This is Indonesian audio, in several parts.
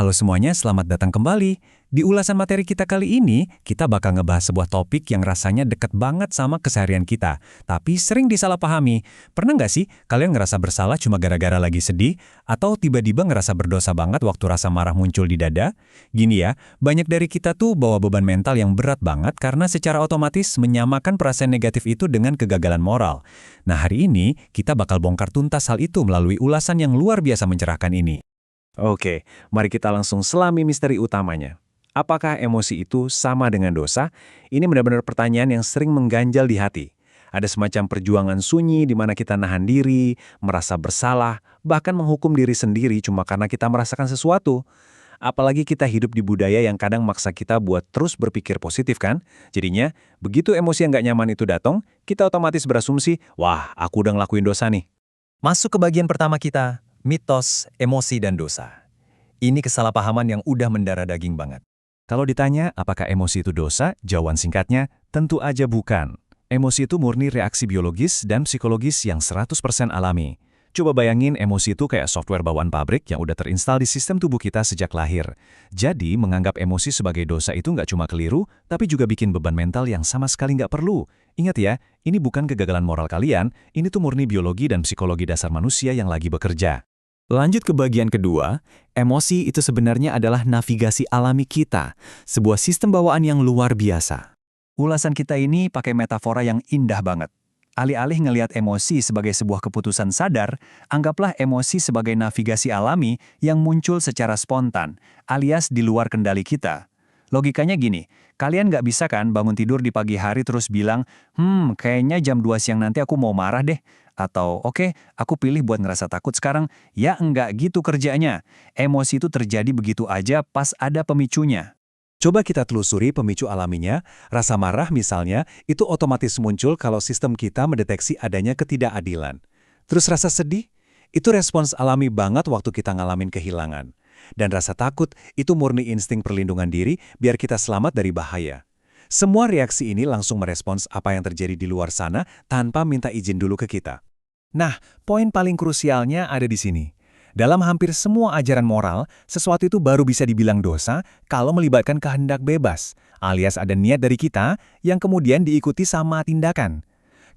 Halo semuanya, selamat datang kembali. Di ulasan materi kita kali ini, kita bakal ngebahas sebuah topik yang rasanya dekat banget sama keseharian kita, tapi sering disalahpahami. Pernah nggak sih kalian ngerasa bersalah cuma gara-gara lagi sedih, atau tiba-tiba ngerasa berdosa banget waktu rasa marah muncul di dada? Gini ya, banyak dari kita tuh bawa beban mental yang berat banget karena secara otomatis menyamakan perasaan negatif itu dengan kegagalan moral. Nah hari ini, kita bakal bongkar tuntas hal itu melalui ulasan yang luar biasa mencerahkan ini. Oke, mari kita langsung selami misteri utamanya. Apakah emosi itu sama dengan dosa? Ini benar-benar pertanyaan yang sering mengganjal di hati. Ada semacam perjuangan sunyi di mana kita nahan diri, merasa bersalah, bahkan menghukum diri sendiri cuma karena kita merasakan sesuatu. Apalagi kita hidup di budaya yang kadang maksa kita buat terus berpikir positif kan? Jadinya, begitu emosi yang nggak nyaman itu datang, kita otomatis berasumsi, wah aku udah ngelakuin dosa nih. Masuk ke bagian pertama kita. Mitos, emosi, dan dosa. Ini kesalahpahaman yang udah mendarah daging banget. Kalau ditanya apakah emosi itu dosa, jawaban singkatnya tentu aja bukan. Emosi itu murni reaksi biologis dan psikologis yang 100% alami. Coba bayangin emosi itu kayak software bawaan pabrik yang udah terinstal di sistem tubuh kita sejak lahir. Jadi, menganggap emosi sebagai dosa itu nggak cuma keliru, tapi juga bikin beban mental yang sama sekali nggak perlu. Ingat ya, ini bukan kegagalan moral kalian, ini tuh murni biologi dan psikologi dasar manusia yang lagi bekerja. Lanjut ke bagian kedua, emosi itu sebenarnya adalah navigasi alami kita, sebuah sistem bawaan yang luar biasa. Ulasan kita ini pakai metafora yang indah banget. Alih-alih ngelihat emosi sebagai sebuah keputusan sadar, anggaplah emosi sebagai navigasi alami yang muncul secara spontan, alias di luar kendali kita. Logikanya gini, kalian nggak bisa kan bangun tidur di pagi hari terus bilang, kayaknya jam 2 siang nanti aku mau marah deh. Atau, oke, aku pilih buat ngerasa takut sekarang. Ya enggak gitu kerjanya. Emosi itu terjadi begitu aja pas ada pemicunya. Coba kita telusuri pemicu alaminya. Rasa marah misalnya, itu otomatis muncul kalau sistem kita mendeteksi adanya ketidakadilan. Terus rasa sedih, itu respons alami banget waktu kita ngalamin kehilangan. Dan rasa takut, itu murni insting perlindungan diri biar kita selamat dari bahaya. Semua reaksi ini langsung merespons apa yang terjadi di luar sana tanpa minta izin dulu ke kita. Nah, poin paling krusialnya ada di sini. Dalam hampir semua ajaran moral, sesuatu itu baru bisa dibilang dosa kalau melibatkan kehendak bebas, alias ada niat dari kita yang kemudian diikuti sama tindakan.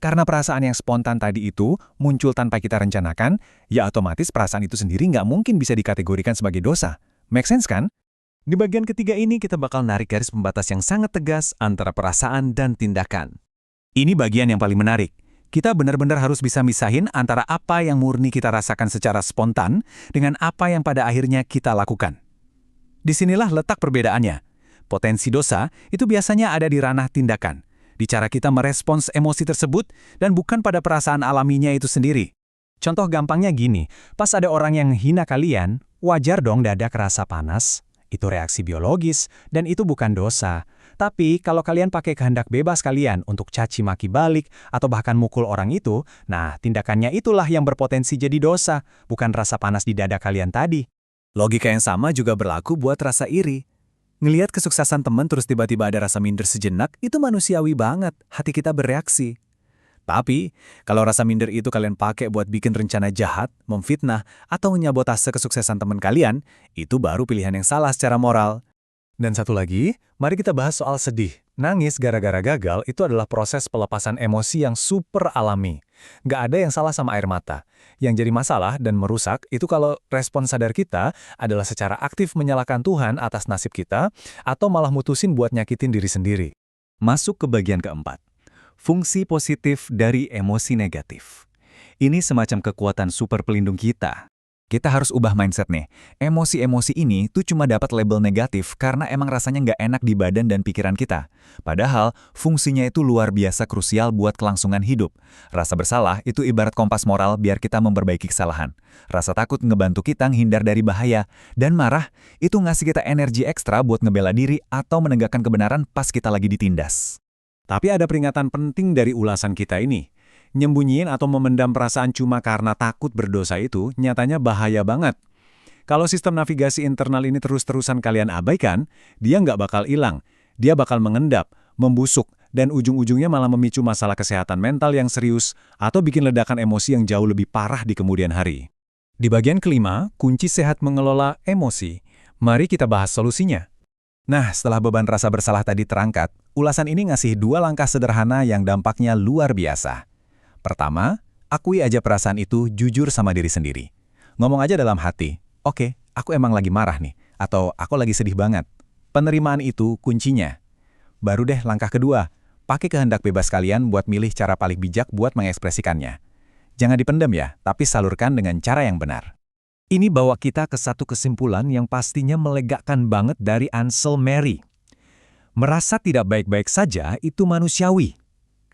Karena perasaan yang spontan tadi itu muncul tanpa kita rencanakan, ya otomatis perasaan itu sendiri nggak mungkin bisa dikategorikan sebagai dosa. Make sense kan? Di bagian ketiga ini kita bakal narik garis pembatas yang sangat tegas antara perasaan dan tindakan. Ini bagian yang paling menarik. Kita benar-benar harus bisa misahin antara apa yang murni kita rasakan secara spontan dengan apa yang pada akhirnya kita lakukan. Disinilah letak perbedaannya. Potensi dosa itu biasanya ada di ranah tindakan, di cara kita merespons emosi tersebut dan bukan pada perasaan alaminya itu sendiri. Contoh gampangnya gini, pas ada orang yang hina kalian, wajar dong dada kerasa panas. Itu reaksi biologis, dan itu bukan dosa. Tapi kalau kalian pakai kehendak bebas kalian untuk caci maki balik atau bahkan mukul orang itu, nah tindakannya itulah yang berpotensi jadi dosa, bukan rasa panas di dada kalian tadi. Logika yang sama juga berlaku buat rasa iri. Ngelihat kesuksesan teman terus tiba-tiba ada rasa minder sejenak, itu manusiawi banget, hati kita bereaksi. Tapi, kalau rasa minder itu kalian pakai buat bikin rencana jahat, memfitnah, atau menyabotase kesuksesan teman kalian, itu baru pilihan yang salah secara moral. Dan satu lagi, mari kita bahas soal sedih. Nangis gara-gara gagal itu adalah proses pelepasan emosi yang super alami. Nggak ada yang salah sama air mata. Yang jadi masalah dan merusak itu kalau respon sadar kita adalah secara aktif menyalahkan Tuhan atas nasib kita, atau malah mutusin buat nyakitin diri sendiri. Masuk ke bagian keempat. Fungsi positif dari emosi negatif. Ini semacam kekuatan super pelindung kita. Kita harus ubah mindset nih. Emosi-emosi ini tuh cuma dapat label negatif karena emang rasanya nggak enak di badan dan pikiran kita. Padahal, fungsinya itu luar biasa krusial buat kelangsungan hidup. Rasa bersalah itu ibarat kompas moral biar kita memperbaiki kesalahan. Rasa takut ngebantu kita menghindar dari bahaya. Dan marah, itu ngasih kita energi ekstra buat ngebela diri atau menegakkan kebenaran pas kita lagi ditindas. Tapi ada peringatan penting dari ulasan kita ini. Nyembunyiin atau memendam perasaan cuma karena takut berdosa itu nyatanya bahaya banget. Kalau sistem navigasi internal ini terus-terusan kalian abaikan, dia nggak bakal hilang. Dia bakal mengendap, membusuk, dan ujung-ujungnya malah memicu masalah kesehatan mental yang serius atau bikin ledakan emosi yang jauh lebih parah di kemudian hari. Di bagian kelima, kunci sehat mengelola emosi. Mari kita bahas solusinya. Nah, setelah beban rasa bersalah tadi terangkat, ulasan ini ngasih 2 langkah sederhana yang dampaknya luar biasa. Pertama, akui aja perasaan itu jujur sama diri sendiri. Ngomong aja dalam hati, oke, aku emang lagi marah nih, atau aku lagi sedih banget. Penerimaan itu kuncinya. Baru deh langkah kedua, pakai kehendak bebas kalian buat milih cara paling bijak buat mengekspresikannya. Jangan dipendam ya, tapi salurkan dengan cara yang benar. Ini bawa kita ke satu kesimpulan yang pastinya melegakan banget dari Ansel Mary. Merasa tidak baik-baik saja itu manusiawi.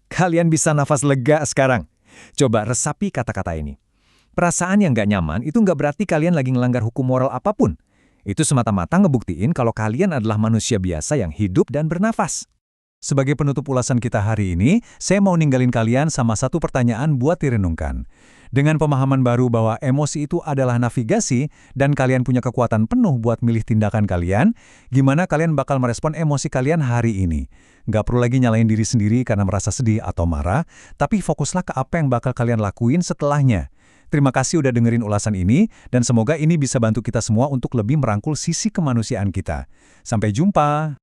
Kalian bisa nafas lega sekarang. Coba resapi kata-kata ini. Perasaan yang gak nyaman itu gak berarti kalian lagi ngelanggar hukum moral apapun. Itu semata-mata ngebuktiin kalau kalian adalah manusia biasa yang hidup dan bernafas. Sebagai penutup ulasan kita hari ini, saya mau ninggalin kalian sama satu pertanyaan buat direnungkan. Dengan pemahaman baru bahwa emosi itu adalah navigasi dan kalian punya kekuatan penuh buat milih tindakan kalian, gimana kalian bakal merespon emosi kalian hari ini? Nggak perlu lagi nyalain diri sendiri karena merasa sedih atau marah, tapi fokuslah ke apa yang bakal kalian lakuin setelahnya. Terima kasih udah dengerin ulasan ini, dan semoga ini bisa bantu kita semua untuk lebih merangkul sisi kemanusiaan kita. Sampai jumpa!